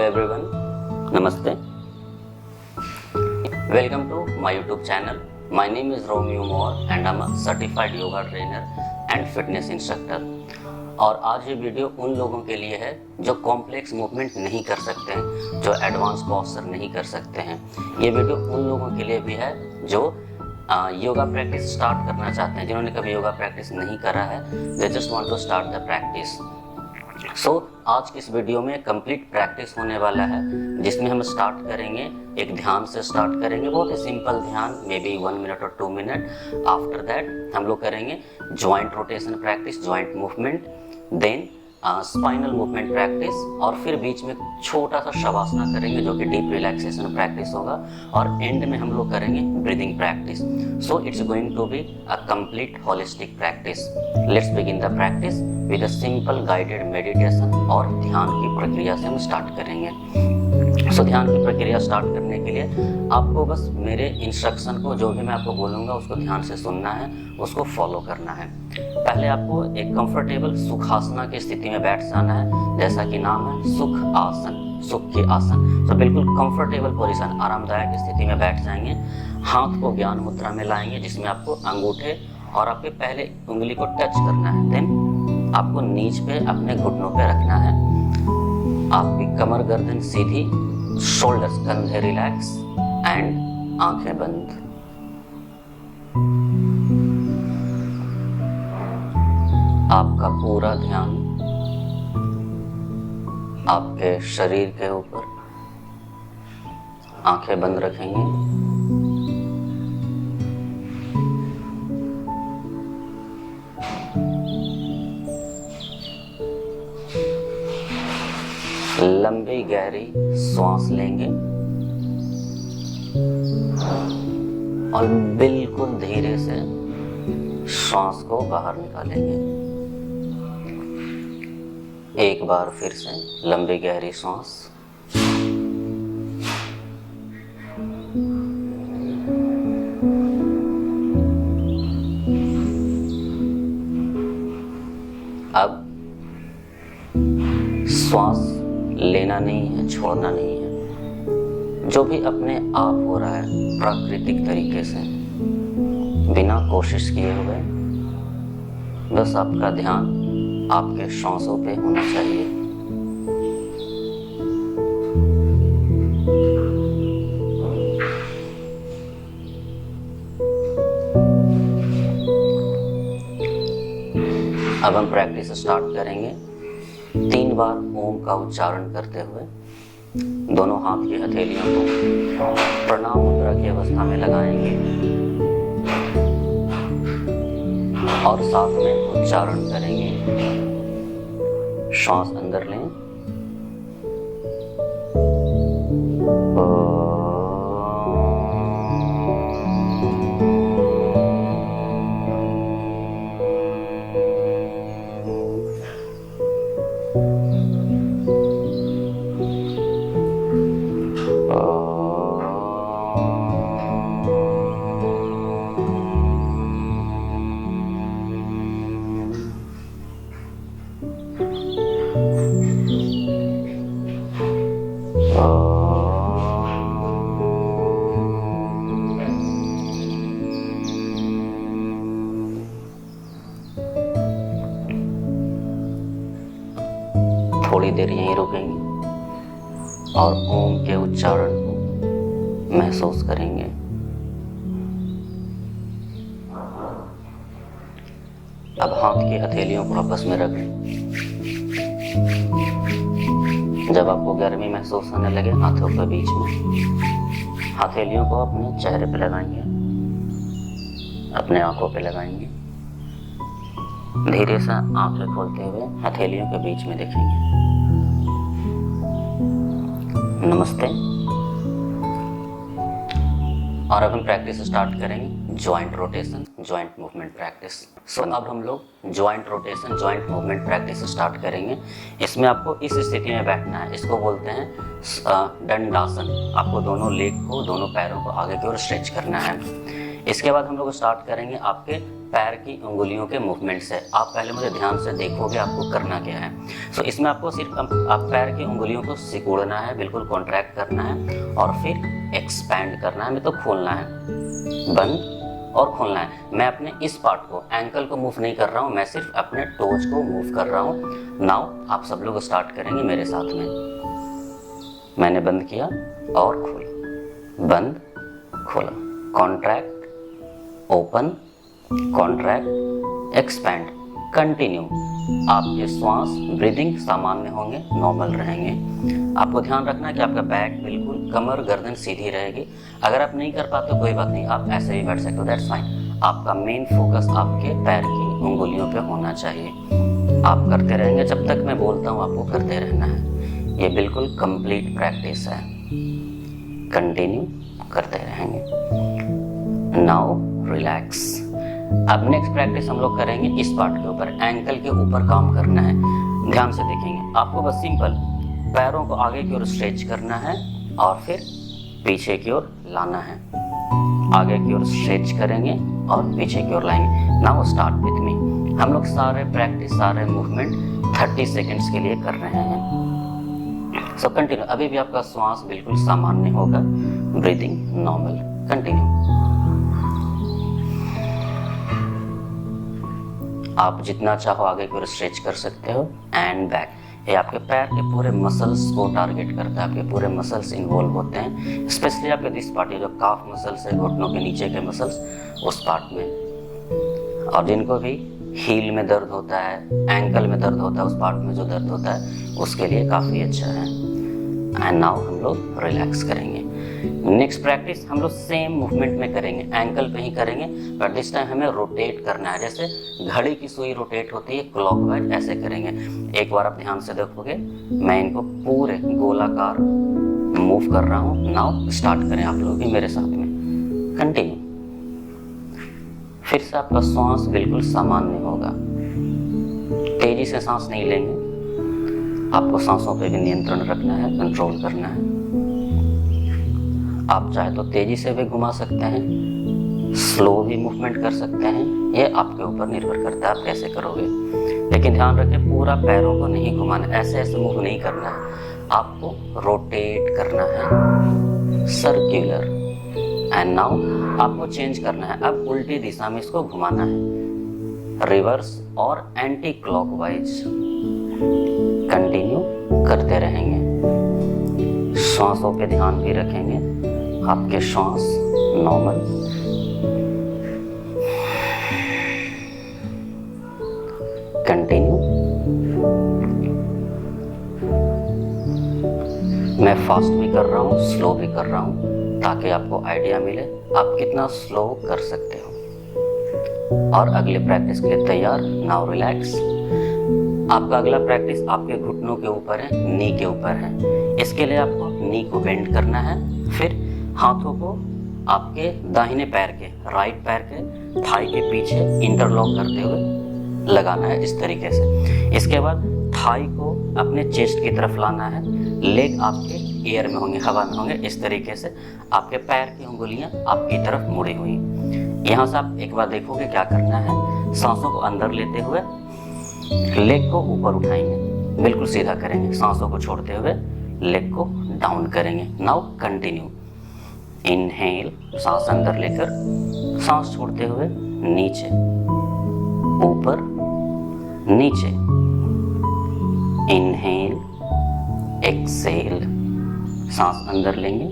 everyone, Namaste. Welcome to my YouTube channel. My name is Romeo Moore and I'm a certified yoga trainer and fitness instructor. और आज ये video उन लोगों के लिए है जो कॉम्प्लेक्स मूवमेंट नहीं कर सकते हैं, जो एडवांस पोस्चर नहीं कर सकते हैं। ये वीडियो उन लोगों के लिए भी है जो योगा प्रैक्टिस स्टार्ट करना चाहते हैं, जिन्होंने कभी योगा प्रैक्टिस नहीं करा है, they just want to start the practice. So आज की इस वीडियो में कंप्लीट प्रैक्टिस होने वाला है, जिसमें हम स्टार्ट करेंगे एक ध्यान से स्टार्ट करेंगे, बहुत ही सिंपल ध्यान, मे बी 1 मिनट और 2 मिनट। आफ्टर दैट हम लोग करेंगे joint rotation practice, joint movement, then spinal movement practice, और फिर बीच में छोटा सा शवासना करेंगे जो कि डीप रिलैक्सेशन प्रैक्टिस होगा, और एंड में हम लोग करेंगे breathing practice. So it's going to be a complete holistic practice. Let's begin the practice with a simple guided meditation, और ध्यान की प्रक्रिया से हम स्टार्ट करेंगे। सो ध्यान की प्रक्रिया स्टार्ट करने के लिए आपको बस मेरे इंस्ट्रक्शन को, जो भी मैं आपको बोलूँगा उसको ध्यान से सुनना है, उसको फॉलो करना है। पहले आपको एक कंफर्टेबल सुखासना की स्थिति में बैठ जाना है, जैसा कि नाम है सुख आसन, सुख के आसन। तो बिल्कुल कंफर्टेबल पोजीशन, आरामदायक स्थिति में बैठ जाएंगे। हाथ को ज्ञान मुद्रा में लाएंगे, जिसमें आपको अंगूठे और आपके पहले उंगली को टच करना है। देन आपको नीच पे अपने घुटनों पे रखना है। आपकी कमर गर्दन सीधी, शोल्डर्स कंधे रिलैक्स एंड आंखें बंद। आपका पूरा ध्यान आपके शरीर के ऊपर, आंखें बंद रखेंगे। लंबी गहरी सांस लेंगे और बिल्कुल धीरे से सांस को बाहर निकालेंगे। एक बार फिर से लंबी गहरी सांस, अब श्वास लेना नहीं है, छोड़ना नहीं है। जो भी अपने आप हो रहा है प्राकृतिक तरीके से, बिना कोशिश किए हुए, बस आपका ध्यान आपके श्वासों पे होना चाहिए। अब हम प्रैक्टिस स्टार्ट करेंगे। 3 बार ओम का उच्चारण करते हुए दोनों हाथ की हथेलियों को प्रणाम मुद्रा की अवस्था में लगाएंगे और साथ में उच्चारण करेंगे। श्वास अंदर लें, थोड़ी देर यहीं रुकेंगे और ओम के उच्चारण को महसूस करेंगे। अब हाथ की हथेलियों को आपस में रखें। जब आपको गर्मी महसूस होने लगे, हाथों के बीच में हथेलियों को अपने चेहरे पे लगाएंगे, अपने आंखों पे लगाएंगे। धीरे से आंखें खोलते हुए हथेलियों के बीच में देखेंगे। नमस्ते। और अब हम प्रैक्टिस स्टार्ट करेंगे joint rotation, joint movement practice. So अब हम लोग joint rotation, joint movement practice start करेंगे। इसमें आपको इस स्थिति में बैठना है। इसको बोलते हैं दंडासन। आपको दोनों लेग को, दोनों पैरों को आगे की ओर स्ट्रेच करना है। इसके बाद हम लोग स्टार्ट करेंगे आपके पैर की उंगलियों के मूवमेंट से। आप पहले मुझे ध्यान से देखोगे आपको करना क्या है। सो इसमें आपको सिर्फ आप पैर की उंगलियों को सिकुड़ना है, बिल्कुल कॉन्ट्रैक्ट करना है और फिर एक्सपैंड करना है, नहीं तो खोलना है, बंद और खोलना है। मैं अपने इस पार्ट को, एंकल को मूव नहीं कर रहा हूँ, मैं सिर्फ अपने टोज को मूव कर रहा हूँ। नाउ आप सब लोग स्टार्ट करेंगे मेरे साथ में। मैंने बंद किया और खोला, बंद खोला, contract, open, contract, expand, continue. आपके श्वास ब्रीदिंग सामान्य होंगे, नॉर्मल रहेंगे। आपको ध्यान रखना है कि आपका बैक बिल्कुल, कमर गर्दन सीधी रहेगी। अगर आप नहीं कर पाते कोई बात नहीं, आप ऐसे भी बैठ सकते हो, दैट्स फाइन। आपका मेन फोकस आपके पैर की उंगलियों पे होना चाहिए। आप करते रहेंगे जब तक मैं बोलता हूँ, आपको करते रहना है। ये बिल्कुल कंप्लीट प्रैक्टिस है, कंटिन्यू करते रहेंगे। Now relax. अब नेक्स्ट प्रैक्टिस हम लोग करेंगे इस पार्ट के ऊपर, एंकल के ऊपर काम करना है। ध्यान से देखेंगे, आपको बस सिंपल पैरों को आगे की ओर स्ट्रेच करना है और फिर पीछे की ओर लाना है। आगे की ओर स्ट्रेच करेंगे और पीछे की ओर लाएंगे। नाउ स्टार्ट विथ मी। हम लोग सारे प्रैक्टिस, सारे मूवमेंट 30 सेकेंड्स के लिए कर रहे हैं। So continue. अभी भी आपका श्वास बिल्कुल सामान्य होगा, ब्रीदिंग नॉर्मल, कंटिन्यू। आप जितना चाहो आगे की ओर स्ट्रेच कर सकते हो एंड बैक। ये आपके पैर के पूरे मसल्स को टारगेट करता है, आपके पूरे मसल्स इन्वॉल्व होते हैं, स्पेशली आपके दिस पार्ट, जो काफ मसल्स है, घुटनों के नीचे के मसल्स, उस पार्ट में। और जिनको भी हील में दर्द होता है, एंकल में दर्द होता है, उस पार्ट में जो दर्द होता है, उसके लिए काफ़ी अच्छा है। एंड नाउ हम लोग रिलैक्स करेंगे। नेक्स्ट प्रैक्टिस हम लोग सेम मूवमेंट में करेंगे, एंकल पे ही करेंगे, बट दिस टाइम हमें रोटेट करना है। जैसे घड़ी की सुई रोटेट होती है क्लॉकवाइज, ऐसे करेंगे। एक बार आप ध्यान से देखोगे, मैं इनको पूरे गोलाकार मूव कर रहा हूँ। नाउ स्टार्ट करें आप लोग भी मेरे साथ में, कंटिन्यू। फिर से आपका श्वास बिल्कुल सामान्य होगा, तेजी से सांस नहीं लेंगे। आपको सांसों पे भी नियंत्रण रखना है, कंट्रोल करना है। आप चाहे तो तेजी से भी घुमा सकते हैं, स्लो भी मूवमेंट कर सकते हैं, ये आपके ऊपर निर्भर करता है आप कैसे करोगे। लेकिन ध्यान रखें, पूरा पैरों को नहीं घुमाना, ऐसे ऐसे मूव नहीं करना है, आपको रोटेट करना है, सर्कुलर। एंड नाउ आपको चेंज करना है, अब उल्टी दिशा में इसको घुमाना है, रिवर्स और एंटी क्लॉकवाइज। कंटिन्यू करते रहेंगे। श्वासों पे ध्यान भी रखेंगे, आपके श्वास नॉर्मल, कंटिन्यू। मैं फास्ट भी कर रहा हूँ, स्लो भी कर रहा हूँ, ताकि आपको आइडिया मिले आप कितना स्लो कर सकते हो। और अगले प्रैक्टिस के लिए तैयार। Now relax. आपका अगला प्रैक्टिस आपके घुटनों के ऊपर है, नी के ऊपर है। इसके लिए आपको नी को बेंड करना है, फिर हाथों को आपके दाहिने पैर के, राइट पैर के थाई के पीछे इंटरलॉक करते हुए लगाना है, इस तरीके से। इसके बाद थाई को अपने चेस्ट की तरफ लाना है, लेग आपके एयर में होंगे, हवा में होंगे, इस तरीके से। आपके पैर की उंगलियां आपकी तरफ मुड़ी हुई। यहाँ से आप एक बार देखोगे क्या करना है। सांसों को अंदर लेते हुए लेग को ऊपर उठाएंगे, बिल्कुल सीधा करेंगे। सांसों को छोड़ते हुए लेग को डाउन करेंगे। Now continue. इनहेल, सांस अंदर लेकर, सांस छोड़ते हुए नीचे, ऊपर, नीचे। इनहेल, एक्सेल, सांस अंदर लेंगे,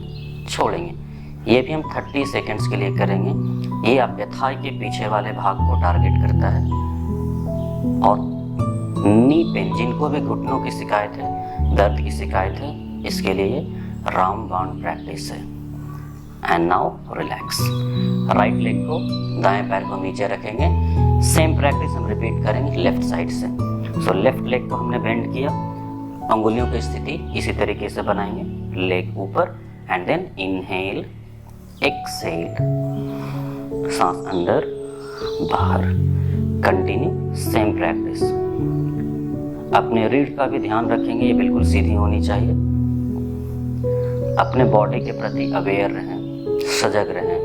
छोड़ेंगे। ये भी हम 30 सेकेंड्स के लिए करेंगे। ये आपके थाई के पीछे वाले भाग को टारगेट करता है। और नी पेन, जिनको भी घुटनों की शिकायत है, दर्द की शिकायत है, इसके लिए रामबाण प्रैक्टिस है। And now relax. Right leg को, दाएं पैर को नीचे रखेंगे। सेम प्रैक्टिस हम रिपीट करेंगे लेफ्ट साइड से। सो लेफ्ट लेग को हमने बेंड किया, अंगुलियों की स्थिति इसी तरीके से बनाएंगे, लेग ऊपर, एंड देन इनहेल, एक्सेल, सांस अंदर, बाहर। Continue same practice. अपने रीढ़ का भी ध्यान रखेंगे, ये बिल्कुल सीधी होनी चाहिए। अपने बॉडी के प्रति अवेयर रहें, सजग रहें।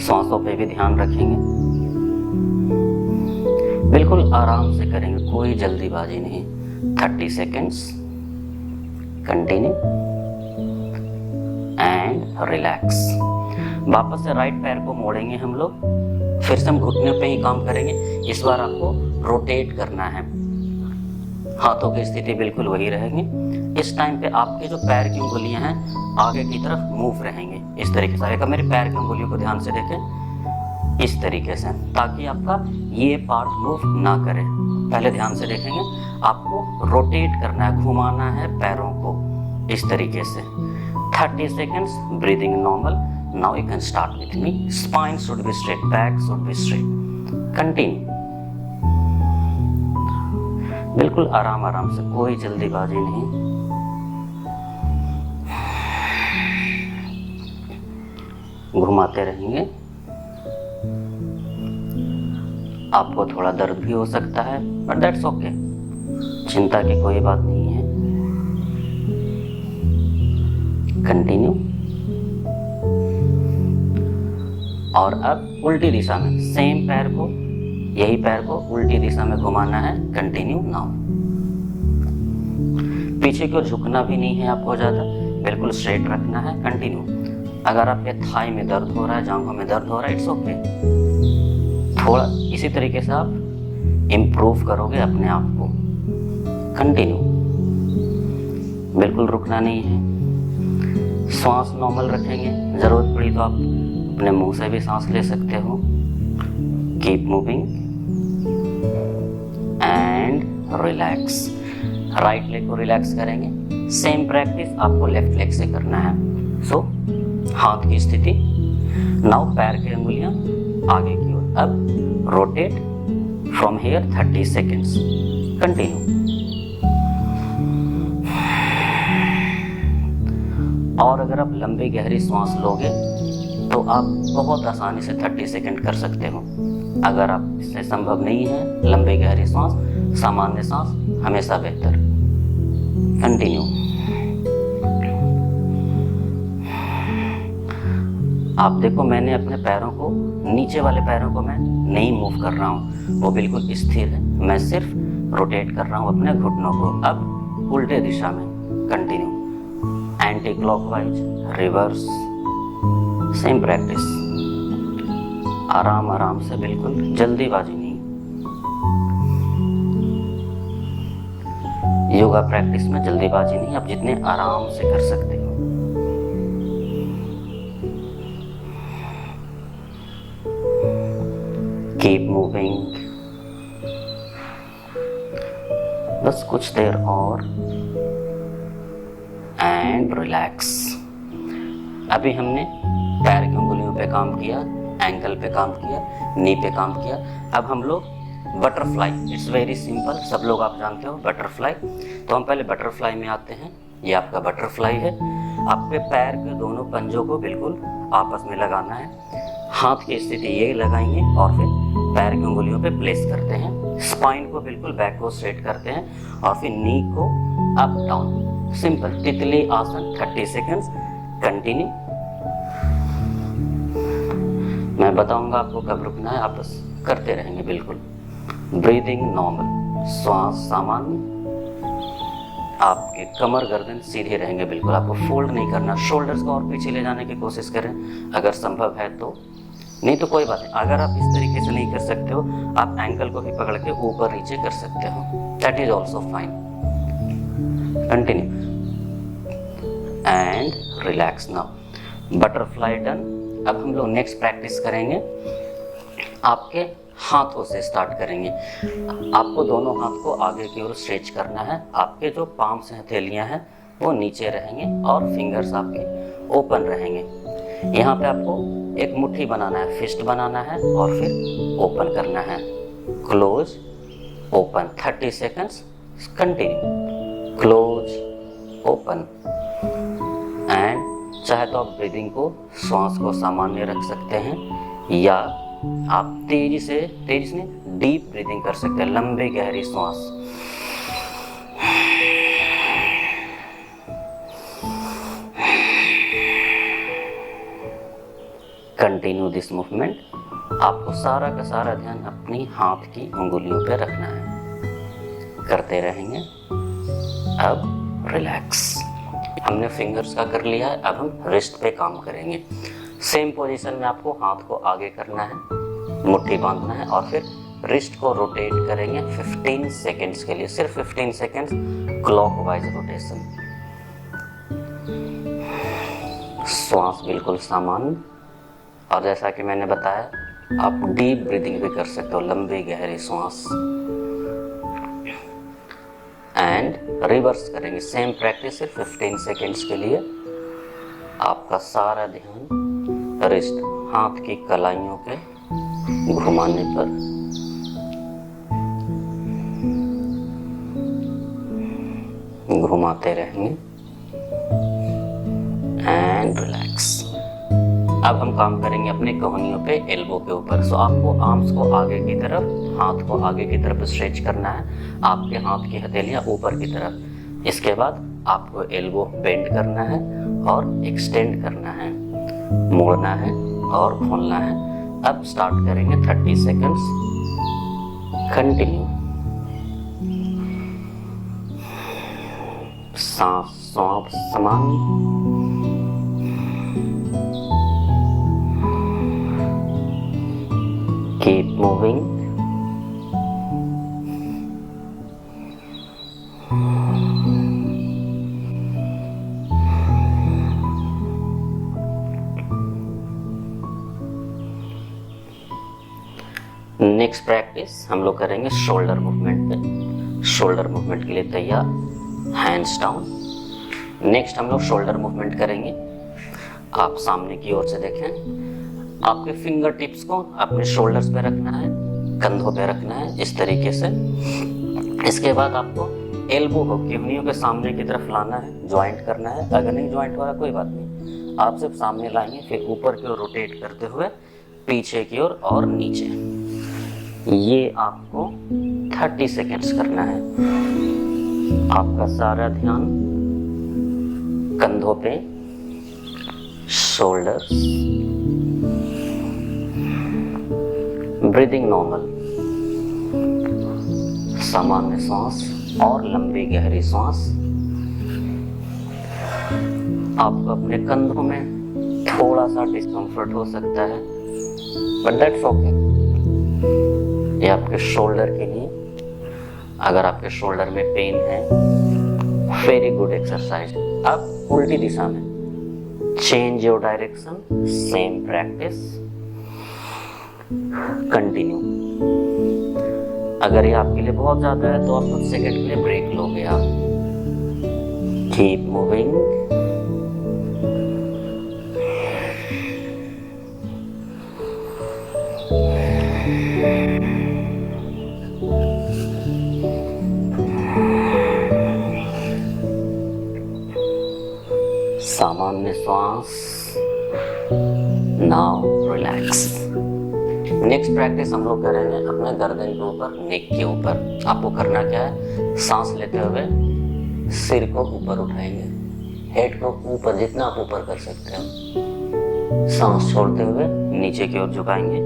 सांसों पे भी ध्यान रखेंगे, बिल्कुल आराम से करेंगे, कोई जल्दीबाजी नहीं। 30 सेकेंड्स, कंटिन्यू एंड रिलैक्स। वापस से राइट पैर को मोड़ेंगे हम लोग, फिर से हम घुटने पे ही काम करेंगे। इस बार आपको रोटेट करना है, हाथों की स्थिति बिल्कुल वही रहेगी। इस टाइम पे आपके जो पैर की उंगलियां हैं आगे की तरफ मूव रहेंगे, इस तरीके से। अगर मेरे पैर की उंगलियों को ध्यान से देखें, इस तरीके से, ताकि आपका ये पार्ट मूव ना करे। पहले ध्यान से देखेंगे, आपको रोटेट करना है, घुमाना है पैरों को इस तरीके से। 30 seconds, breathing normal. Now you can start with me. Spine should be straight, back should be straight. Continue. बिल्कुल आराम आराम से, कोई जल्दीबाजी नहीं। घुमाते रहेंगे। आपको थोड़ा दर्द भी हो सकता है, बट दैट्स ओके, चिंता की कोई बात नहीं है। कंटिन्यू। और अब उल्टी दिशा में सेम पैर को, यही पैर को उल्टी दिशा में घुमाना है। Continue now. पीछे को झुकना भी नहीं है आपको ज़्यादा, बिल्कुल स्ट्रेट रखना है। कंटिन्यू। अगर आपके थाई में दर्द हो रहा है, जांघों में दर्द हो रहा है, इट्स ओके। थोड़ा इसी तरीके से आप इम्प्रूव करोगे अपने आप को। कंटिन्यू, बिल्कुल रुकना नहीं है। सांस नॉर्मल रखेंगे, ज़रूरत पड़ी तो आप अपने मुंह से भी सांस ले सकते हो। Keep moving and relax. Right leg को रिलैक्स करेंगे। सेम प्रैक्टिस आपको लेफ्ट लेग से करना है। सो हाथ की स्थिति, नाउ पैर की अंगुलियां आगे की ओर। अब rotate from here 30 seconds. Continue. और अगर आप लंबी गहरी सांस लोगे तो आप बहुत आसानी से 30 सेकंड कर सकते हो। अगर आप इससे संभव नहीं है लंबी गहरी सांस, सामान्य सांस हमेशा बेहतर। कंटिन्यू। आप देखो, मैंने अपने पैरों को, नीचे वाले पैरों को मैं नहीं मूव कर रहा हूँ, वो बिल्कुल स्थिर है। मैं सिर्फ रोटेट कर रहा हूँ अपने घुटनों को। अब उल्टे दिशा में। Continue. Anti clockwise, reverse, same practice. आराम आराम से, बिल्कुल जल्दीबाजी नहीं। योगा प्रैक्टिस में जल्दीबाजी नहीं, आप जितने आराम से कर सकते हो। Keep moving. बस कुछ देर और एंड रिलैक्स। अभी हमने पैर की उंगलियों पे काम किया, एंकल पे काम किया, नी पे काम किया। अब हम लोग बटरफ्लाई, इट्स वेरी सिंपल, सब लोग आप जानते हो बटरफ्लाई। तो हम पहले बटरफ्लाई में आते हैं। ये आपका बटरफ्लाई है। आपके पैर के दोनों पंजों को बिल्कुल आपस में लगाना है। हाथ की स्थिति ये लगाएंगे और फिर पैर की उंगलियों पे प्लेस करते हैं। स्पाइन को बिल्कुल बैक को स्ट्रेट करते हैं और फिर नी को अप डाउन। सिंपल तितली आसन। 30 सेकेंड्स। कंटिन्यू। मैं बताऊंगा आपको कब रुकना है, आप बस करते रहेंगे। बिल्कुल ब्रीदिंग नॉर्मल, श्वास सामान्य। आपके कमर गर्दन सीधे रहेंगे, बिल्कुल आपको फोल्ड नहीं करना। शोल्डर्स को और पीछे ले जाने की कोशिश करें अगर संभव है तो, नहीं तो कोई बात नहीं। अगर आप इस तरीके से नहीं कर सकते हो, आप एंकल को भी पकड़ के ऊपर नीचे कर सकते हो, that is also fine. Continue and relax. Now butterfly done. अब हम लोग नेक्स्ट प्रैक्टिस करेंगे, आपके हाथों से स्टार्ट करेंगे। आपको दोनों हाथ को आगे की ओर स्ट्रेच करना है। आपके जो पाम से हथेलियां हैं वो नीचे रहेंगे और फिंगर्स आपके ओपन रहेंगे। यहाँ पे आपको एक मुट्ठी बनाना है, फिस्ट बनाना है और फिर ओपन करना है। Close, open. 30 seconds. Continue. Close, open and. चाहे तो आप ब्रीदिंग को, श्वास को सामान्य रख सकते हैं या आप तेजी से डीप ब्रीदिंग कर सकते हैं, लंबी गहरी श्वास। Continue this movement. आपको सारा का सारा ध्यान अपनी हाथ की उंगलियों पे रखना है। करते रहेंगे। अब रिलैक्स। हमने फिंगर्स का कर लिया है, अब हम रिस्ट पे काम करेंगे। सेम पोजीशन में आपको हाथ को आगे करना है, मुट्ठी बांधना है और फिर रिस्ट को रोटेट करेंगे 15 सेकेंड्स के लिए, सिर्फ 15 सेकेंड्स क्लॉकवाइज रोटेशन। श्वास बिल्कुल सामान्य, और जैसा कि मैंने बताया आप डीप ब्रीदिंग भी कर सकते हो, लंबी गहरी श्वास। एंड रिवर्स करेंगे, सेम प्रैक्टिस सिर्फ 15 सेकेंड्स के लिए। आपका सारा ध्यान रिस्ट, हाथ की कलाइयों के घुमाने पर। घुमाते रहेंगे एंड रिलैक्स। अब हम काम करेंगे अपने कोहनियों पे, एल्बो के ऊपर। सो आपको आर्म्स को आगे की तरफ, हाथ को आगे की तरफ स्ट्रेच करना है, आपके हाथ की हथेलियां ऊपर की तरफ। इसके बाद आपको एल्बो बेंड करना है और एक्सटेंड करना है, मोड़ना है और खोलना है। अब स्टार्ट करेंगे 30 सेकेंड्स कंटिन्यू। सांस सांप समान, कीप मूविंग। नेक्स्ट प्रैक्टिस हम लोग करेंगे शोल्डर मूवमेंट पे। शोल्डर मूवमेंट के लिए तैयार, हैंड्स डाउन। नेक्स्ट हम लोग शोल्डर मूवमेंट करेंगे। आप सामने की ओर से देखें, आपके फिंगर टिप्स को अपने शोल्डर्स पे रखना है, कंधों पे रखना है इस तरीके से। इसके बाद आपको एल्बो को किडनियों के सामने की तरफ लाना है, ज्वाइंट करना है। अगर नहीं ज्वाइंट हो रहा कोई बात नहीं, आप सिर्फ सामने लाएंगे, फिर ऊपर की ओर रोटेट करते हुए पीछे की ओर और नीचे। ये आपको 30 सेकेंड्स करना है। आपका सारा ध्यान कंधों पे, शोल्डर्स, ब्रीदिंग नॉर्मल, सामान्य सांस और लंबी गहरी सांस। आपको अपने कंधों में थोड़ा सा डिस्कम्फर्ट हो सकता है, बट दैट्स ओके। ये आपके शोल्डर के लिए, अगर आपके शोल्डर में पेन है, वेरी गुड एक्सरसाइज। अब उल्टी दिशा में change your direction, same practice continue. अगर ये आपके लिए बहुत ज्यादा है तो आप कुछ सेकंड के लिए ब्रेक लोगे। आप कीप मूविंग। सामान्य श्वास। Now relax. नेक्स्ट प्रैक्टिस हम लोग करेंगे अपने गर्दन के ऊपर, नेक के ऊपर। आपको करना क्या है, सांस लेते हुए सिर को ऊपर उठाएंगे, हेड को ऊपर, जितना आप ऊपर कर सकते हो। सांस छोड़ते हुए नीचे की ओर झुकाएंगे।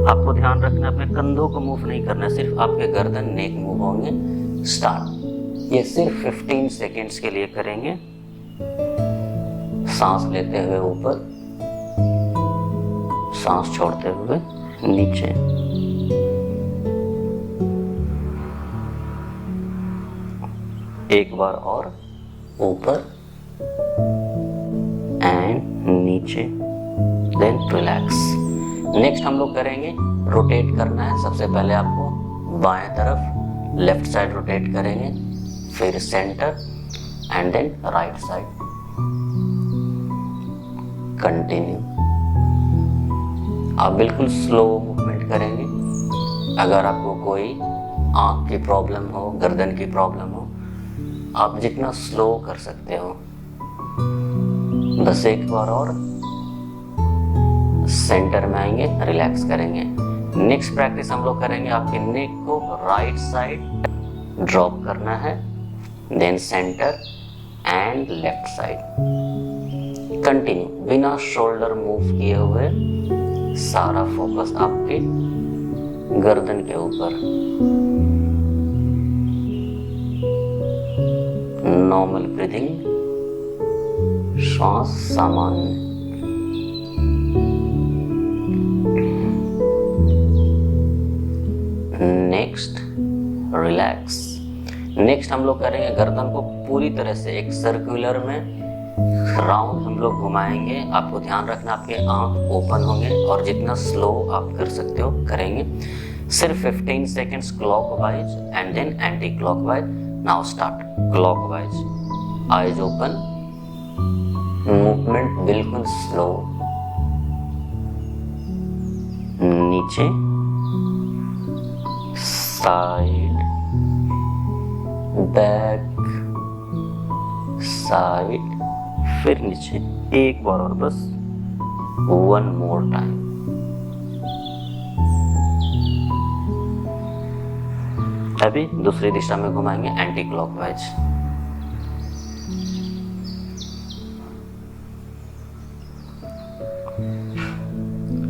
आपको ध्यान रखना है अपने कंधों को मूव नहीं करना, सिर्फ आपके गर्दन, नेक मूव होंगे। स्टार्ट। ये सिर्फ 15 सेकेंड्स के लिए करेंगे। सांस लेते हुए ऊपर, सांस छोड़ते हुए नीचे। एक बार और, ऊपर एंड नीचे, देन रिलैक्स। नेक्स्ट हम लोग करेंगे, रोटेट करना है। सबसे पहले आपको बाएं तरफ, लेफ्ट साइड रोटेट करेंगे, फिर center and then right side. Continue. आप बिल्कुल स्लो मूवमेंट करेंगे। अगर आपको कोई आंख की प्रॉब्लम हो, गर्दन की प्रॉब्लम हो, आप जितना स्लो कर सकते हो। बस एक बार और, सेंटर में आएंगे, रिलैक्स करेंगे। नेक्स्ट प्रैक्टिस हम लोग करेंगे, आपके नेक को राइट साइड ड्रॉप करना है, then center and left side. Continue, बिना शोल्डर मूव किए हुए सारा फोकस आपके गर्दन के ऊपर। नॉर्मल ब्रीदिंग, श्वास सामान्य। Next relax. नेक्स्ट हम लोग करेंगे गर्दन को पूरी तरह से एक सर्कुलर में राउंड हम लोग घुमाएंगे। आपको ध्यान रखना आपके आंख ओपन होंगे और जितना स्लो आप कर सकते हो करेंगे। सिर्फ 15 seconds clockwise and then anti clockwise. Now start. Clockwise, eyes open, movement बिल्कुल स्लो, नीचे, साइड, बैक, साइड, फिर नीचे। एक बार और बस, वन मोर टाइम। अभी दूसरी दिशा में घुमाएंगे एंटी क्लॉकवाइज।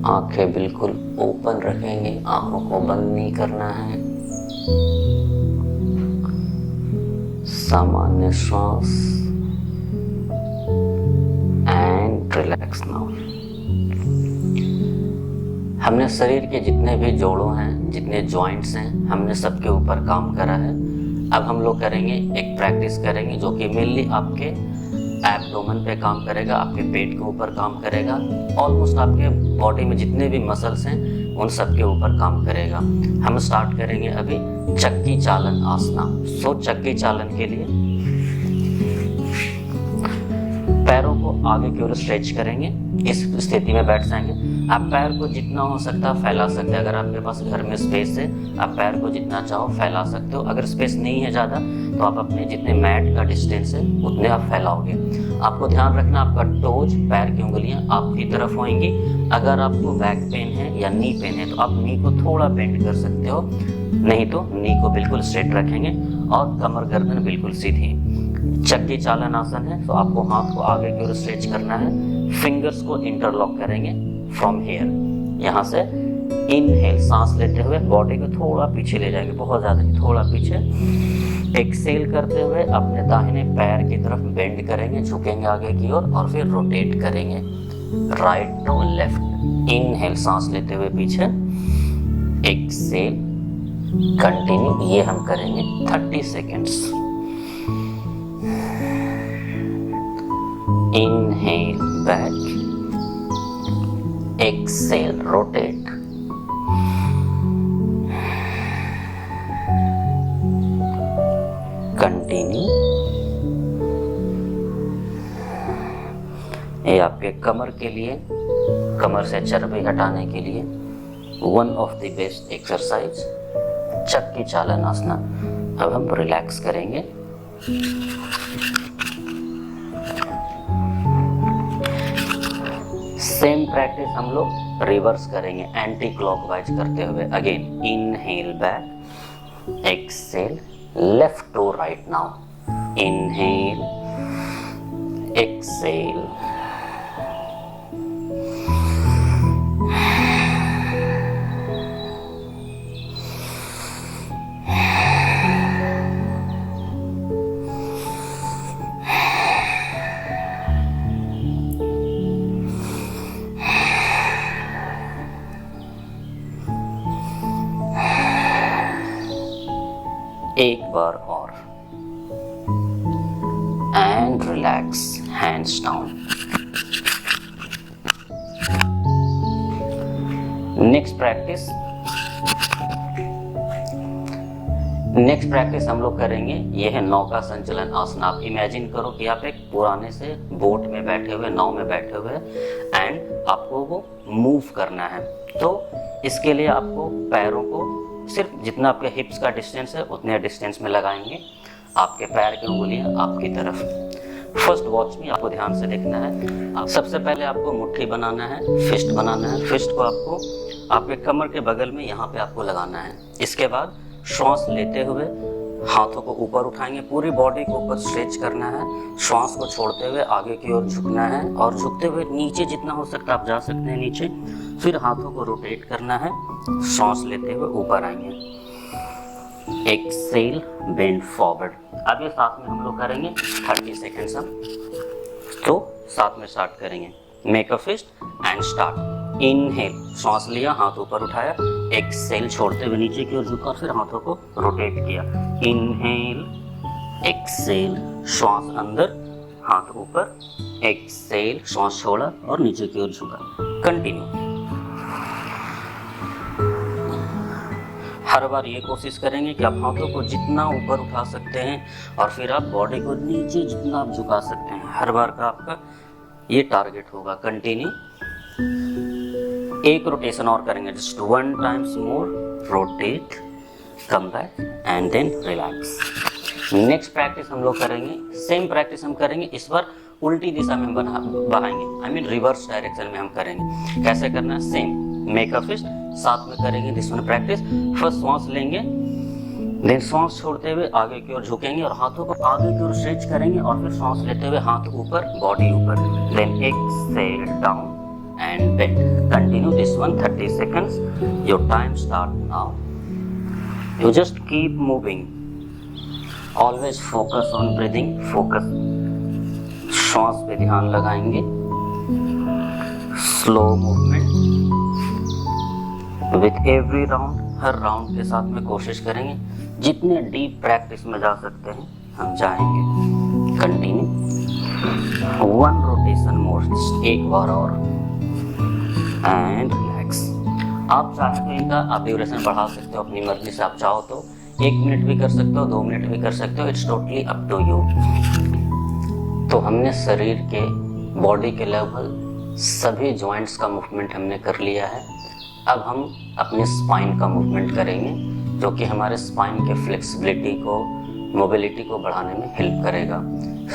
आंखें बिल्कुल ओपन रखेंगे, आंखों को बंद नहीं करना है। सामान्य श्वास एंड रिलैक्स नाउ। हमने शरीर के जितने भी जोड़ों हैं, जितने जॉइंट्स हैं, हमने सबके ऊपर काम करा है। अब हम लोग करेंगे एक प्रैक्टिस करेंगे जो कि मेनली आपके एब्डोमेन पे काम करेगा, आपके पेट के ऊपर काम करेगा, ऑलमोस्ट आपके बॉडी में जितने भी मसल्स हैं उन सब के ऊपर काम करेगा। हम स्टार्ट करेंगे अभी चक्की चालन आसना। सो चक्की चालन के लिए पैरों को आगे की ओर स्ट्रेच करेंगे, इस स्थिति में बैठ जाएंगे। आप पैर को जितना हो सकता है फैला सकते हैं। अगर आपके पास घर में स्पेस है, आप पैर को जितना चाहो फैला सकते हो। अगर स्पेस नहीं है ज़्यादा तो आप अपने जितने मैट का डिस्टेंस है उतने आप फैलाओगे। आपको ध्यान रखना आपका टोज, पैर की उंगलियां आपकी तरफ होंगी। अगर आपको बैक पेन है या नी पेन है तो आप नी को थोड़ा बेंड कर सकते हो, नहीं तो नी को बिल्कुल स्ट्रेट रखेंगे और कमर गर्दन बिल्कुल सीधी। चक्की चालन आसन है तो आपको हाथ को आगे की ओर स्ट्रेच करना है। फिंगर्स को इंटरलॉक करेंगे फ्रॉम हेयर। यहाँ से इनहेल, सांस लेते हुए बॉडी को थोड़ा पीछे ले जाएंगे, बहुत ज़्यादा नहीं, थोड़ा पीछे। एक्सेल करते हुए अपने दाहिने पैर की तरफ बेंड करेंगे, झुकेंगे आगे की ओर और फिर रोटेट करेंगे राइट टू लेफ्ट। इनहेल, सांस लेते हुए पीछे, एक्सेल, कंटिन्यू। ये हम करेंगे 30 seconds. Inhale back, exhale rotate, continue। ये आपके कमर के लिए, कमर से चर्बी हटाने के लिए one of the best exercise चक्की चालन आसना। अब हम रिलैक्स करेंगे। सेम प्रैक्टिस हम लोग रिवर्स करेंगे एंटी क्लॉकवाइज करते हुए। Again inhale back, exhale left to right. Now inhale, exhale, एक बार और, and relax, hands down. Next practice हम लोग करेंगे, ये है नौका संचलन आसन। आप इमेजिन करो कि आप एक पुराने से बोट में बैठे हुए, नाव में बैठे हुए, एंड आपको वो मूव करना है। तो इसके लिए आपको पैरों को सिर्फ जितना आपके हिप्स का डिस्टेंस है उतने डिस्टेंस में लगाएंगे। आपके पैर की उंगलियां आपकी तरफ। फर्स्ट वॉच में आपको ध्यान से देखना है। सबसे पहले आपको मुट्ठी बनाना है, फिस्ट बनाना है। फिस्ट को आपको आपके कमर के बगल में यहाँ पे आपको लगाना है। इसके बाद श्वास लेते हुए हाथों को ऊपर उठाएंगे, पूरी बॉडी को ऊपर स्ट्रेच करना है, श्वास को छोड़ते हुए आगे की ओर झुकना है और झुकते हुए नीचे जितना हो सकता है आप जा सकते हैं नीचे। फिर हाथों को रोटेट करना है, श्वास लेते हुए ऊपर आएंगे। Exhale, bend forward. अब ये साथ में हम लोग करेंगे 30 सेकेंड्स हम, तो साथ में स्टार्ट करेंगे। Make a fist and start. Inhale, श्वास लिया, हाथ ऊपर उठाया, एक्सेल छोड़ते हुए नीचे की ओर झुका, फिर हाथों को रोटेट किया। इनहेल, एक्सेल, श्वास अंदर, हाथ ऊपर, एक्सेल, श्वास छोड़ा और नीचे की ओर झुका। कंटिन्यू। हर बार ये कोशिश करेंगे कि आप हाथों को जितना ऊपर उठा सकते हैं और फिर आप बॉडी को नीचे जितना आप झुका सकते हैं, हर बार का आपका ये टारगेट होगा। कंटिन्यू। एक रोटेशन और करेंगे, just 1 times more, rotate, come back and then relax. Next practice हम लोग करेंगे, सेम प्रैक्टिस हम करेंगे, इस बार उल्टी दिशा में बढ़ाएंगे, आई मीन रिवर्स डायरेक्शन में हम करेंगे। कैसे करना है? सेम, मेक अ फिस्ट, साथ में करेंगे दिस वन प्रैक्टिस। फर्स्ट श्वास लेंगे, देन श्वास छोड़ते हुए आगे की ओर झुकेंगे और हाथों को आगे की ओर स्ट्रेच करेंगे और फिर श्वास लेते हुए हाथ ऊपर, बॉडी ऊपर, then exhale down and bend. Continue this one 30 seconds. Your time start now. You just keep moving. Always focus on breathing. Focus. श्वास पे ध्यान लगाएंगे. Slow movement. With every round, her round के साथ में कोशिश करेंगे जितने डीप प्रैक्टिस में जा सकते हैं हम जाएंगे. Continue. 1 rotation more. एक बार और. And relax. आप चाहे तो इनका आप ड्यूरेशन बढ़ा सकते हो अपनी मर्जी से, आप चाहो तो 1 मिनट भी कर सकते हो, 2 मिनट भी कर सकते हो, it's totally up to you. तो हमने शरीर के, बॉडी के लगभग सभी जॉइंट्स का मूवमेंट हमने कर लिया है। अब हम अपने स्पाइन का मूवमेंट करेंगे जो कि हमारे स्पाइन के फ्लेक्सिबिलिटी को, मोबिलिटी को बढ़ाने में हेल्प करेगा।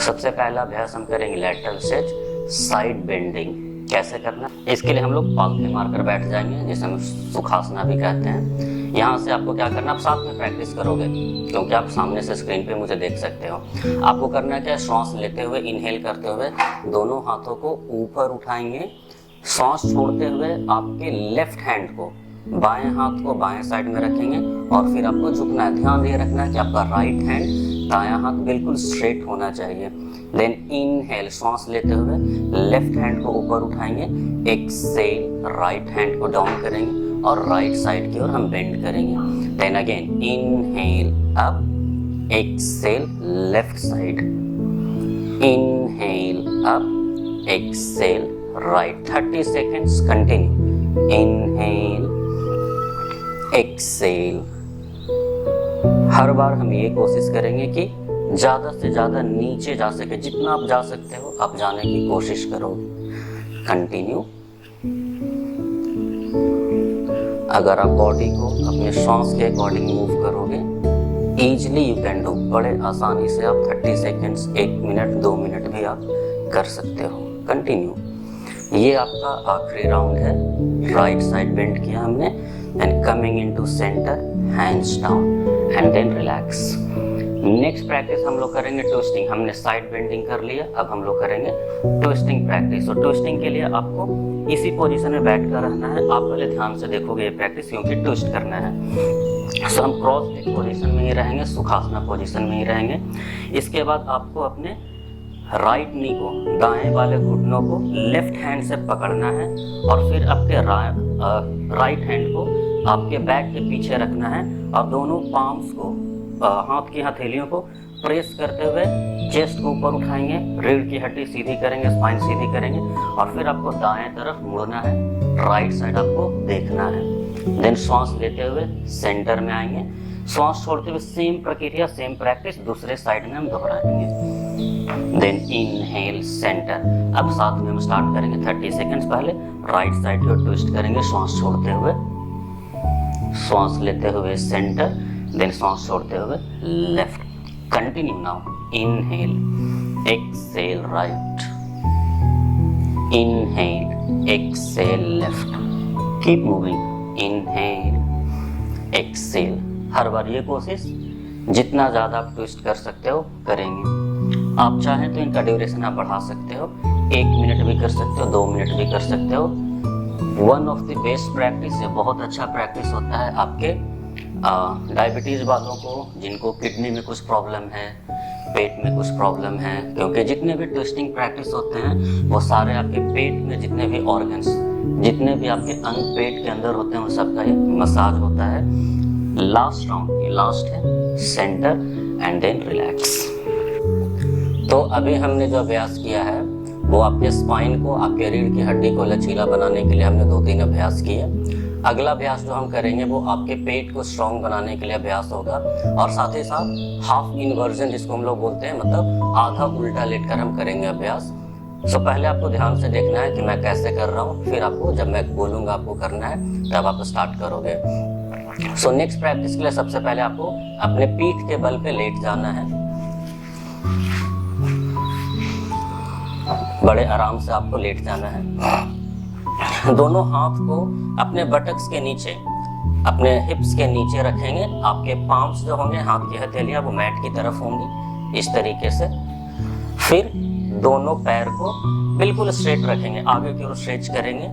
सबसे पहला अभ्यास हम करेंगे लैटरल स्ट्रेच, साइड बेंडिंग। कैसे करना? इसके लिए हम लोग पालथी मारकर बैठ जाएंगे, जिसे हम सुखासना भी कहते हैं। यहाँ से आपको क्या करना, आप साथ में प्रैक्टिस करोगे क्योंकि आप सामने से स्क्रीन पे मुझे देख सकते हो। आपको करना क्या है, श्वास लेते हुए, इनहेल करते हुए दोनों हाथों को ऊपर उठाएंगे, श्वास छोड़ते हुए आपके लेफ्ट हैंड को, बाएं हाथ को बाएं साइड में रखेंगे और फिर आपको झुकना है। ध्यान ये रखना है कि आपका राइट हैंड, दायां हाथ बिल्कुल स्ट्रेट होना चाहिए। देन इनहेल, श्वास लेते हुए लेफ्ट हैंड को ऊपर उठाएंगे, एक्सेल, राइट हैंड को डाउन करेंगे और राइट साइड की ओर हम बेंड करेंगे। Then again inhale up, exhale, left side, inhale up, exhale, right. 30 seconds continue. Inhale, exhale. हर बार हम ये कोशिश करेंगे कि ज़्यादा से ज़्यादा नीचे जा सके, जितना आप जा सकते हो आप जाने की कोशिश करो। कंटिन्यू। अगर आप बॉडी को अपने श्वास के अकॉर्डिंग मूव करोगे, ईजिली यू कैन डू, बड़े आसानी से आप 30 सेकेंड्स, 1 मिनट, 2 मिनट भी आप कर सकते हो। कंटिन्यू। ये आपका आखिरी राउंड है। राइट साइड बेंड किया हमने and coming into center, hands down and then relax. Next practice हम लोग करेंगे ट्विस्टिंग। हमने साइड बेंडिंग कर लिया, अब हम लोग करेंगे ट्विस्टिंग प्रैक्टिस। और ट्विस्टिंग के लिए आपको इसी पोजीशन में बैठ कर रहना है। आप पहले ध्यान से देखोगे ये प्रैक्टिस क्योंकि ट्विस्ट करना है। सो हम क्रॉस लेग पोजीशन में ही रहेंगे, सुखासना पोजीशन में ही रहेंगे। इसके बाद आपको अपने राइट नी को, दाएं वाले घुटनों को लेफ्ट हैंड से पकड़ना है और फिर आपके राइट हैंड को आपके बैक के पीछे रखना है और दोनों पाम्स को, हाथ की हथेलियों को प्रेस करते हुए चेस्ट को ऊपर उठाएंगे, रीढ़ की हड्डी सीधी करेंगे, स्पाइन सीधी करेंगे और फिर आपको दाएं तरफ मुड़ना है, राइट साइड आपको देखना है। देन श्वास लेते हुए सेंटर में आएंगे, श्वास छोड़ते हुए सेम प्रक्रिया, सेम प्रैक्टिस दूसरे साइड में हम दोहराएंगे। Then inhale center. अब साथ में हम स्टार्ट करेंगे 30 सेकेंड्स पहले राइट साइड को ट्विस्ट करेंगे श्वास छोड़ते हुए, श्वास लेते हुए सेंटर, देन श्वास छोड़ते हुए left. Continue now. Inhale, exhale right, inhale, exhale left. Keep moving. Inhale, exhale. हर बार ये कोशिश जितना ज़्यादा आप ट्विस्ट कर सकते हो करेंगे। आप चाहें तो इनका ड्यूरेशन आप बढ़ा सकते हो, 1 मिनट भी कर सकते हो, 2 मिनट भी कर सकते हो। One of the best practice है, बहुत अच्छा प्रैक्टिस होता है आपके डायबिटीज़ वालों को, जिनको किडनी में कुछ प्रॉब्लम है, पेट में कुछ प्रॉब्लम है, क्योंकि जितने भी ट्विस्टिंग प्रैक्टिस होते हैं वो सारे आपके पेट में जितने भी ऑर्गन्स, जितने भी आपके अंग पेट के अंदर होते हैं उन सबका ये मसाज होता है। लास्ट राउंड, ये लास्ट है, सेंटर एंड देन रिलैक्स। तो अभी हमने जो अभ्यास किया है वो आपके स्पाइन को, आपके रीढ़ की हड्डी को लचीला बनाने के लिए हमने 2-3 अभ्यास किए। अगला अभ्यास जो हम करेंगे वो आपके पेट को स्ट्रॉन्ग बनाने के लिए अभ्यास होगा, और साथ ही साथ हाफ इन्वर्जन जिसको हम लोग बोलते हैं, मतलब आधा उल्टा लेटकर हम करेंगे अभ्यास। सो पहले आपको ध्यान से देखना है कि मैं कैसे कर रहा हूँ, फिर आपको जब मैं बोलूँगा आपको करना है तब आप स्टार्ट करोगे। सो नेक्स्ट प्रैक्टिस के लिए सबसे पहले आपको अपने पीठ के बल पे लेट जाना है। बड़े आराम से आपको लेट जाना है। दोनों हाथ को अपने बटक्स के नीचे, अपने हिप्स के नीचे रखेंगे। आपके पाम्स जो होंगे, हाथ की हथेलियां, वो मैट की तरफ होंगी इस तरीके से। फिर दोनों पैर को बिल्कुल स्ट्रेट रखेंगे, आगे की ओर स्ट्रेच करेंगे।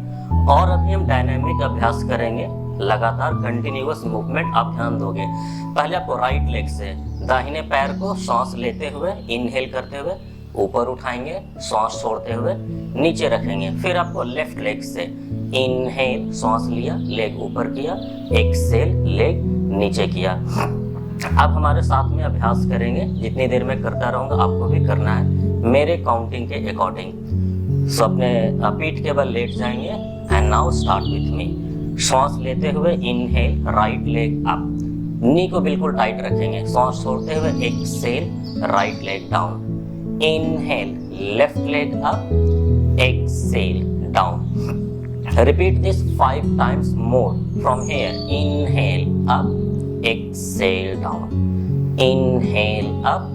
और अभी हम डायनामिक अभ्यास करेंगे, लगातार कंटिन्यूअस मूवमेंट आप ध्यान दोगे। पहले आपको राइट लेग से दाहिने पैर को सांस लेते हुए, इनहेल करते हुए ऊपर उठाएंगे, सांस छोड़ते हुए नीचे रखेंगे। फिर आपको लेफ्ट लेग से इनहेल, सांस लिया, लेग ऊपर किया, एक्सेल, लेग नीचे किया। अब हमारे साथ में अभ्यास करेंगे, जितनी देर में करता रहूंगा आपको भी करना है मेरे काउंटिंग के अकॉर्डिंग। सो अपने पीठ के बल लेट जाएंगे and now start with me. सांस लेते हुए inhale, right leg up, knee को बिल्कुल टाइट रखेंगे। सांस छोड़ते हुए exhale, right leg down. Inhale, left leg up, exhale, down. Repeat this 5 times more from here. Inhale up, exhale down. Inhale up,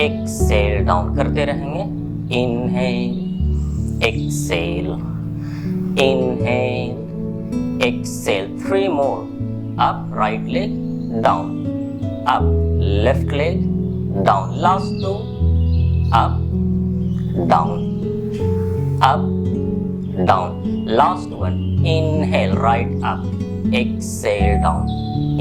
exhale down. करते रहेंगे। Inhale, exhale, inhale, exhale. 3 more. Up, right leg down. Up, left leg down. Last 2. Up, down, up, down. Last one. Inhale, right up, exhale down.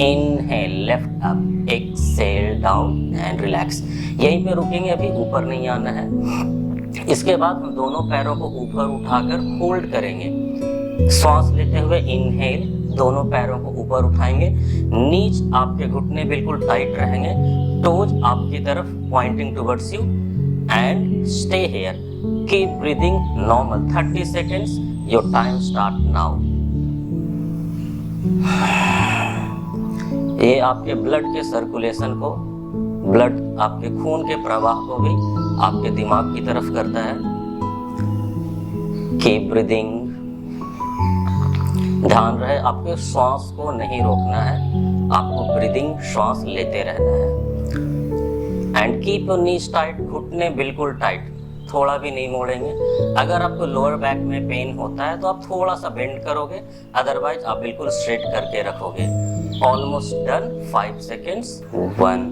Inhale, left up, exhale down and relax. यहीं पे रुकेंगे, अभी ऊपर नहीं आना है। इसके बाद हम दोनों पैरों को ऊपर उठाकर होल्ड करेंगे। सांस लेते हुए इनहेल, दोनों पैरों को ऊपर उठाएंगे। नीच आपके घुटने बिल्कुल टाइट रहेंगे, टोज आपकी तरफ pointing towards you. And stay here. Keep breathing normal. 30 seconds. Your time start now. ये आपके ब्लड के सर्कुलेशन को, ब्लड आपके खून के प्रवाह को भी आपके दिमाग की तरफ करता है। Keep breathing. ध्यान रहे आपके श्वास को नहीं रोकना है, आपको ब्रीदिंग, श्वास लेते रहना है। And keep your knees tight, घुटने बिल्कुल टाइट, थोड़ा भी नहीं मोड़ेंगे। अगर आपको लोअर बैक में पेन होता है तो आप थोड़ा सा बेंड करोगे, अदरवाइज आप बिल्कुल स्ट्रेट करके रखोगे। Almost done. 5 सेकेंड्स। 1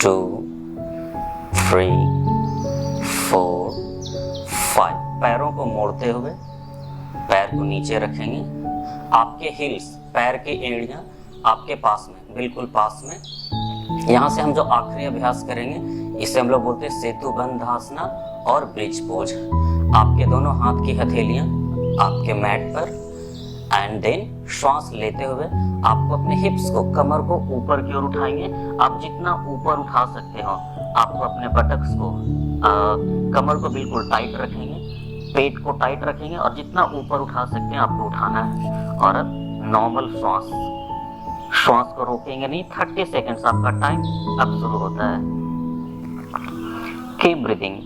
2 3 4 5। पैरों को मोड़ते हुए पैर को नीचे रखेंगे। आपके हिल्स, पैर की एड़ियां आपके पास में, बिल्कुल पास में। यहाँ से हम जो आखिरी अभ्यास करेंगे इसे हम लोग बोलते हैं सेतु बंध आसना और ब्रिज पोज। आपके दोनों हाथ की हथेलियां आपके मैट पर, एंड देन श्वास लेते हुए आपको अपने हिप्स को, कमर को ऊपर की ओर उठाएंगे। आप जितना ऊपर उठा सकते हो, आपको अपने बटक्स को, कमर को बिल्कुल टाइट रखेंगे, पेट को टाइट रखेंगे, और जितना ऊपर उठा सकते हैं आपको उठाना है। और अब नॉर्मल श्वास को रोकेंगे नहीं। 30 सेकेंड्स आपका टाइम अब शुरू होता है। Keep breathing.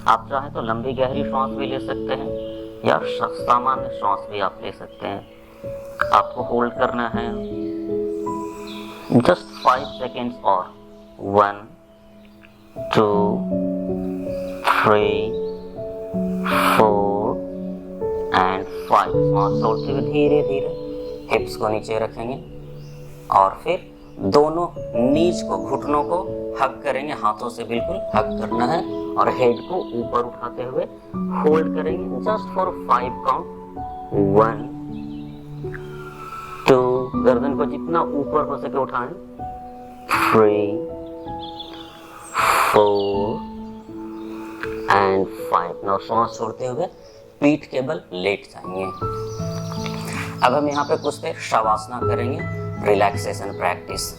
आप चाहें तो लंबी गहरी श्वास भी ले सकते हैं, या सामान्य श्वास भी आप ले सकते हैं। आपको होल्ड करना है जस्ट 5 सेकेंड्स और 1 2 3, 4 एंड 5। सांस छोड़ते हुए धीरे धीरे हिप्स को नीचे रखेंगे और फिर दोनों नीज को, घुटनों को हग करेंगे, हाथों से बिल्कुल हग करना है और हेड को ऊपर उठाते हुए होल्ड करेंगे जस्ट फॉर 5 काउंट। 1, 2, गर्दन को जितना ऊपर हो सके उठाएं। 3, 4 एंड 5। नाउ सांस छोड़ते हुए पीठ के बल लेट जाएंगे। अब हम यहाँ पे कुछ देर शवासना करेंगे, रिलैक्सेशन प्रैक्टिस।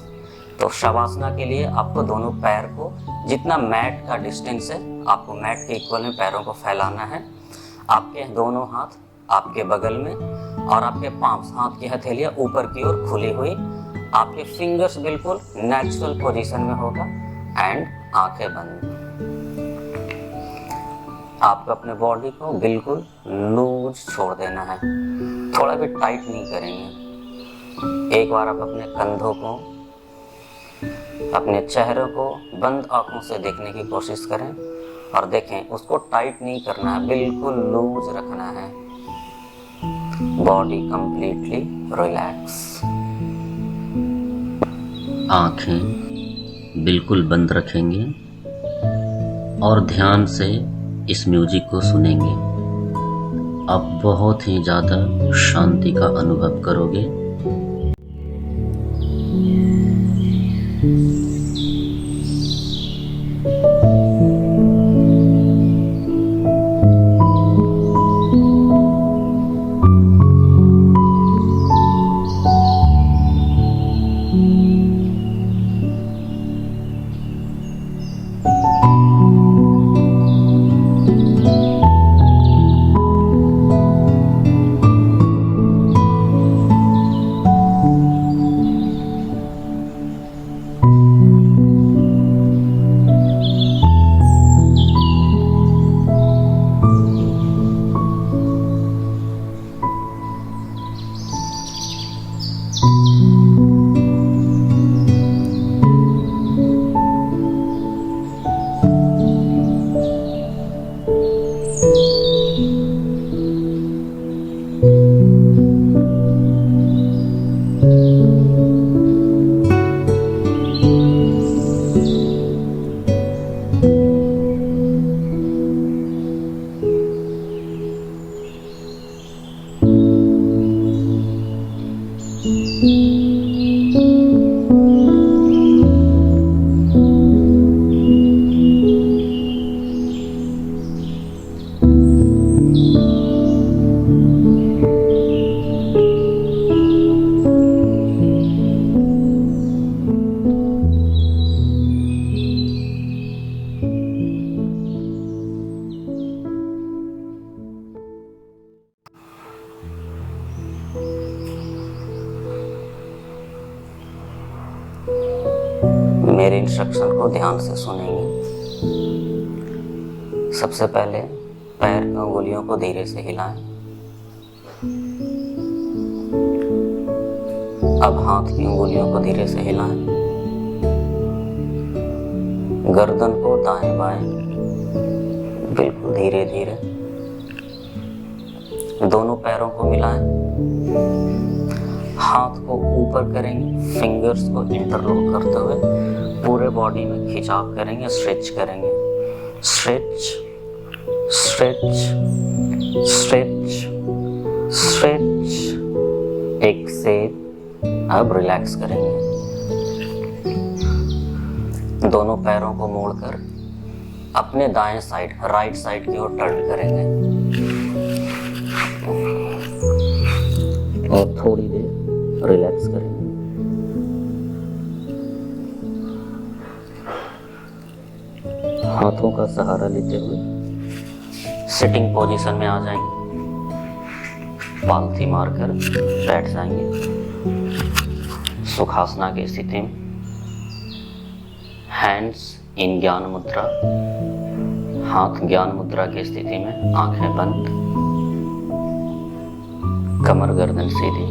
तो शवासना के लिए आपको दोनों पैर को, जितना मैट का डिस्टेंस है आपको मैट के इक्वल में पैरों को फैलाना है। आपके दोनों हाथ आपके बगल में और आपके पाम्स, हाथ की हथेलियां ऊपर की ओर खुली हुई, आपके फिंगर्स बिल्कुल नेचुरल पोजीशन में होगा एंड आंखें बंद। आपको अपने बॉडी को बिल्कुल लूज छोड़ देना है, थोड़ा भी टाइट नहीं करेंगे। एक बार आप अपने कंधों को, अपने चेहरे को बंद आंखों से देखने की कोशिश करें और देखें, उसको टाइट नहीं करना है, बिल्कुल लूज रखना है। Body completely relax. आंखें बिल्कुल बंद रखेंगे और ध्यान से इस म्यूजिक को सुनेंगे। आप बहुत ही ज़्यादा शांति का अनुभव करोगे। मेरे इंस्ट्रक्शन को ध्यान से सुनेंगे। सबसे पहले पैर की उंगलियों को धीरे से हिलाएं। अब हाथ की उंगलियों को धीरे से हिलाएं। गर्दन को दाएं बाएं बिल्कुल धीरे धीरे। दोनों पैरों को मिलाएं। हाथ को ऊपर करेंगे, फिंगर्स को इंटरलॉक करते हुए पूरे बॉडी में खिंचाव करेंगे, स्ट्रेच करेंगे। Stretch stretch stretch stretch. Exhale. अब रिलैक्स करेंगे। दोनों पैरों को मोड़कर अपने दाएं साइड, राइट साइड की ओर टर्न करेंगे और थोड़ी देर रिलैक्स करेंगे। हाथों का सहारा लेते हुए सिटिंग पोजीशन में आ जाएंगे। पालथी मारकर बैठ जाएंगे सुखासना की स्थिति में। हैंड्स इन ज्ञान मुद्रा, हाथ ज्ञान मुद्रा की स्थिति में, आंखें बंद, कमर गर्दन सीधी।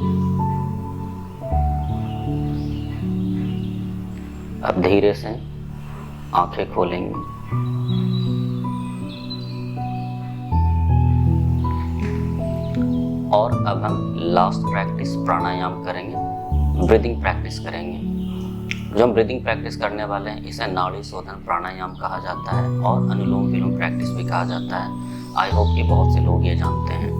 अब धीरे से आंखें खोलेंगे। और अब हम लास्ट प्रैक्टिस प्राणायाम करेंगे, ब्रीदिंग प्रैक्टिस करेंगे। जो हम ब्रीदिंग प्रैक्टिस करने वाले हैं इसे नाड़ी शोधन प्राणायाम कहा जाता है और अनुलोम विलोम प्रैक्टिस भी कहा जाता है। आई होप कि बहुत से लोग ये जानते हैं।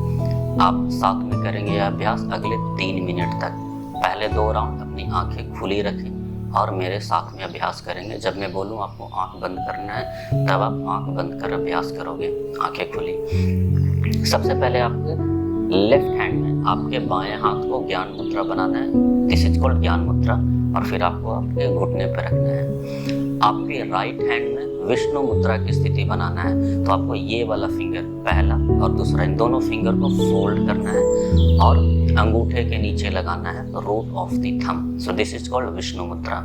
आप साथ में करेंगे यह अभ्यास अगले 3 मिनट तक। पहले 2 राउंड अपनी आंखें खुली रखें और मेरे साथ में अभ्यास करेंगे। जब मैं बोलूँ आपको आंख बंद करना है तब आप आंख बंद कर अभ्यास करोगे, आंखें खुली। सबसे पहले आपके लेफ्ट हैंड में आपके बाएं हाथ को ज्ञान मुद्रा बनाना है, दिस इज कॉल्ड ज्ञान मुद्रा, और फिर आपको आपके घुटने पर रखना है। आपके राइट हैंड में विष्णु मुद्रा की स्थिति बनाना है, तो आपको ये वाला फिंगर पहला और दूसरा, इन दोनों फिंगर को फोल्ड करना है और अंगूठे के नीचे लगाना है, root of the thumb. So this is called Vishnu mudra.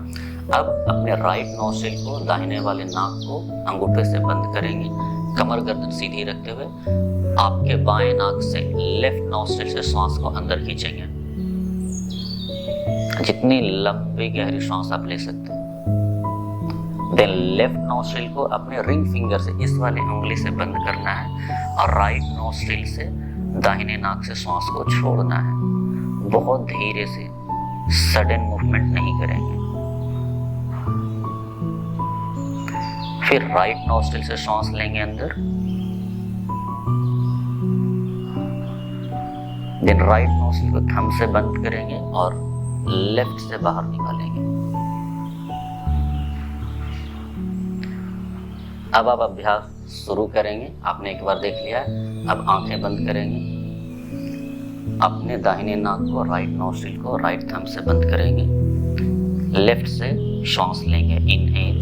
अब अपने राइट नोस्ट्रिल को, दाहिने वाले नाक को अंगूठे से बंद करेंगे, कमर गर्दन सीधी रखते हुए आपके बाएं नाक से लेफ्ट नोस्ट्रिल से श्वास को अंदर खींचेंगे। जितनी लंबी गहरी श्वास आप ले सकते हैं। देन लेफ्ट नोस्ट्रिल को अपने रिंग फिंगर से, इस वाली उंगली से बंद करना है और राइट नोस्ट्रिल से दाहिने नाक से श्वास को छोड़ना है। बहुत धीरे से, सडन मूवमेंट नहीं करेंगे। फिर राइट नोस्ट्रिल से श्वास लेंगे अंदर, देन राइट नोस्ट्रिल को थंब से बंद करेंगे और लेफ्ट से बाहर निकालेंगे। अब आप अभ्यास शुरू करेंगे। आपने एक बार देख लिया है। अब आंखें बंद करेंगे, अपने दाहिने नाक को, राइट नोस्ट्रिल को राइट थंब से बंद करेंगे, लेफ्ट से श्वास लेंगे, इनहेल,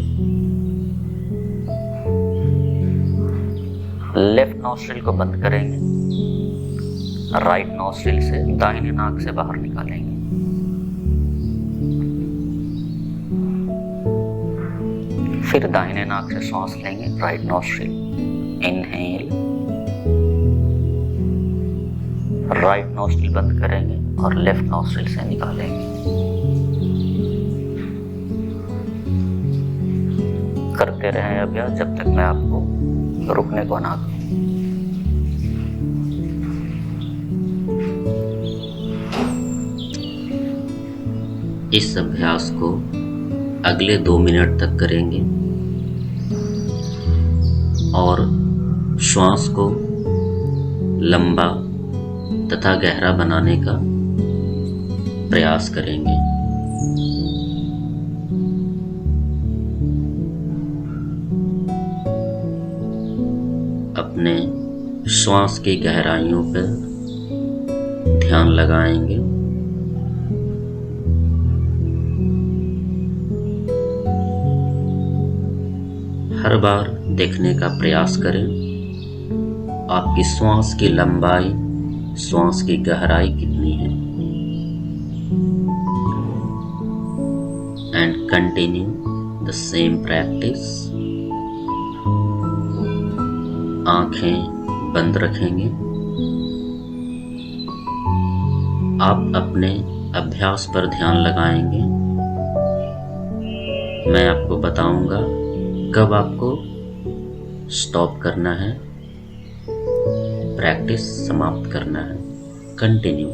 लेफ्ट नोस्ट्रिल को बंद करेंगे, राइट नोस्ट्रिल से दाहिने नाक से बाहर निकालेंगे। फिर दाहिने नाक से सांस लेंगे, right nostril, inhale, right nostril बंद करेंगे और लेफ्ट नोस्ट्रिल से निकालेंगे। करते रहें अभ्यास जब तक मैं आपको रुकने को ना कहूं। इस अभ्यास को अगले 2 मिनट तक करेंगे और श्वास को लंबा तथा गहरा बनाने का प्रयास करेंगे। अपने श्वास की गहराइयों पर ध्यान लगाएंगे। हर बार देखने का प्रयास करें आपकी श्वास की लंबाई, श्वास की गहराई कितनी है, and continue the same practice. आंखें बंद रखेंगे। आप अपने अभ्यास पर ध्यान लगाएंगे। मैं आपको बताऊंगा कब आपको स्टॉप करना है, प्रैक्टिस समाप्त करना है। कंटिन्यू।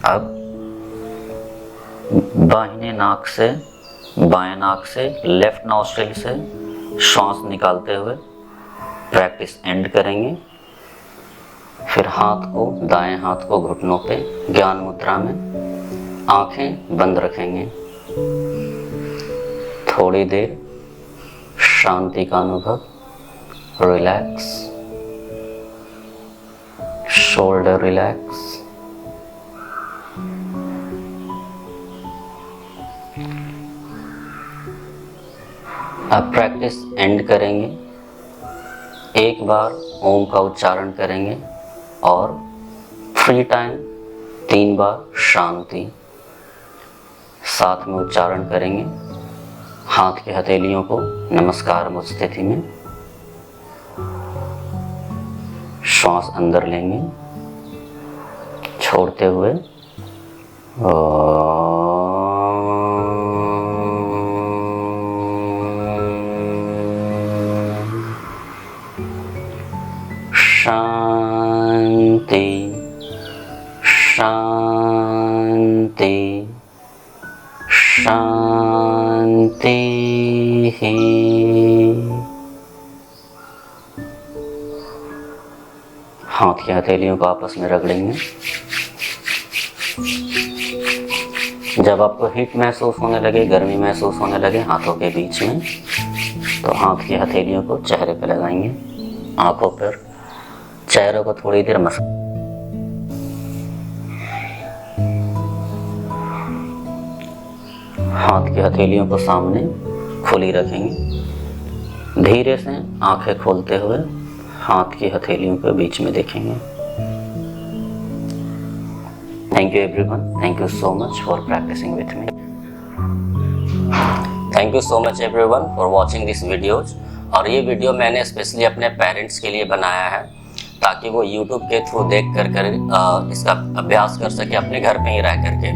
अब दाहिने नाक से बाएं नाक से लेफ्ट नॉस्ट्रिल से श्वास निकालते हुए प्रैक्टिस एंड करेंगे। फिर हाथ को, दाएं हाथ को घुटनों पे ज्ञान मुद्रा में, आंखें बंद रखेंगे। थोड़ी देर शांति का अनुभव, रिलैक्स, शोल्डर रिलैक्स, अब प्रैक्टिस एंड करेंगे। एक बार ओम का उच्चारण करेंगे और फ्री टाइम 3 बार शांति साथ में उच्चारण करेंगे। हाथ की हथेलियों को नमस्कार मुद्रा स्थिति में, श्वास अंदर लेंगे, छोड़ते हुए शांति शांति शांति। हाथ की हथेलियों को आपस में रगड़ेंगे। जब आपको हीट महसूस होने लगे, गर्मी महसूस होने लगे हाथों के बीच में, तो हाथ की हथेलियों को चेहरे पे लगाएंगे, आंखों पर, चेहरे को थोड़ी देर मसाज। हाथ की हथेलियों को सामने खुली रखेंगे। धीरे से आंखें खोलते हुए हाथ की हथेलियों के बीच में देखेंगे। Thank you everyone, thank you so much for practicing with me. Thank you so much everyone for watching this videos. और ये वीडियो मैंने स्पेशली अपने पेरेंट्स के लिए बनाया है ताकि वो YouTube के थ्रू देख कर इसका अभ्यास कर सके अपने घर में ही रह करके।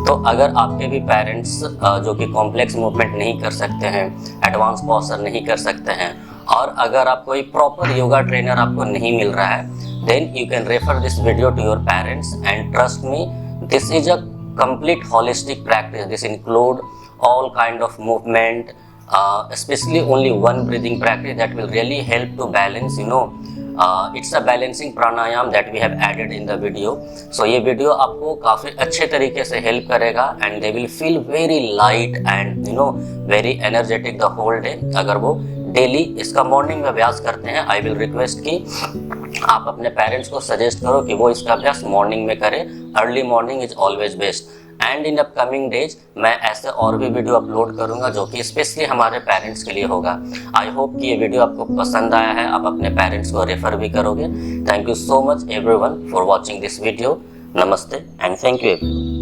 तो अगर आपके भी पेरेंट्स जो कि कॉम्प्लेक्स मूवमेंट नहीं कर सकते हैं, एडवांस पोस्चर नहीं कर सकते हैं, और अगर आप कोई प्रॉपर योगा ट्रेनर आपको नहीं मिल रहा है, then you can refer this video to your parents and trust me, this is a complete holistic practice. This include all kind of movement, especially only one breathing practice that will really help to balance, it's a balancing pranayam that we have added in the video. So ये video आपको काफ़ी अच्छे तरीके से help करेगा and they will feel very light and very energetic the whole day अगर वो daily इसका मॉर्निंग में अभ्यास करते हैं। आई विल रिक्वेस्ट कि आप अपने पेरेंट्स को सजेस्ट करो कि वो इसका अभ्यास मॉर्निंग में करें। Early morning is always best. And in upcoming days मैं ऐसे और भी वीडियो अपलोड करूंगा जो कि स्पेशली हमारे पेरेंट्स के लिए होगा। आई होप कि ये वीडियो आपको पसंद आया है, आप अपने पेरेंट्स को रेफर भी करोगे। Thank you so much everyone for watching this video. नमस्ते एंड थैंक यू एवरीवन।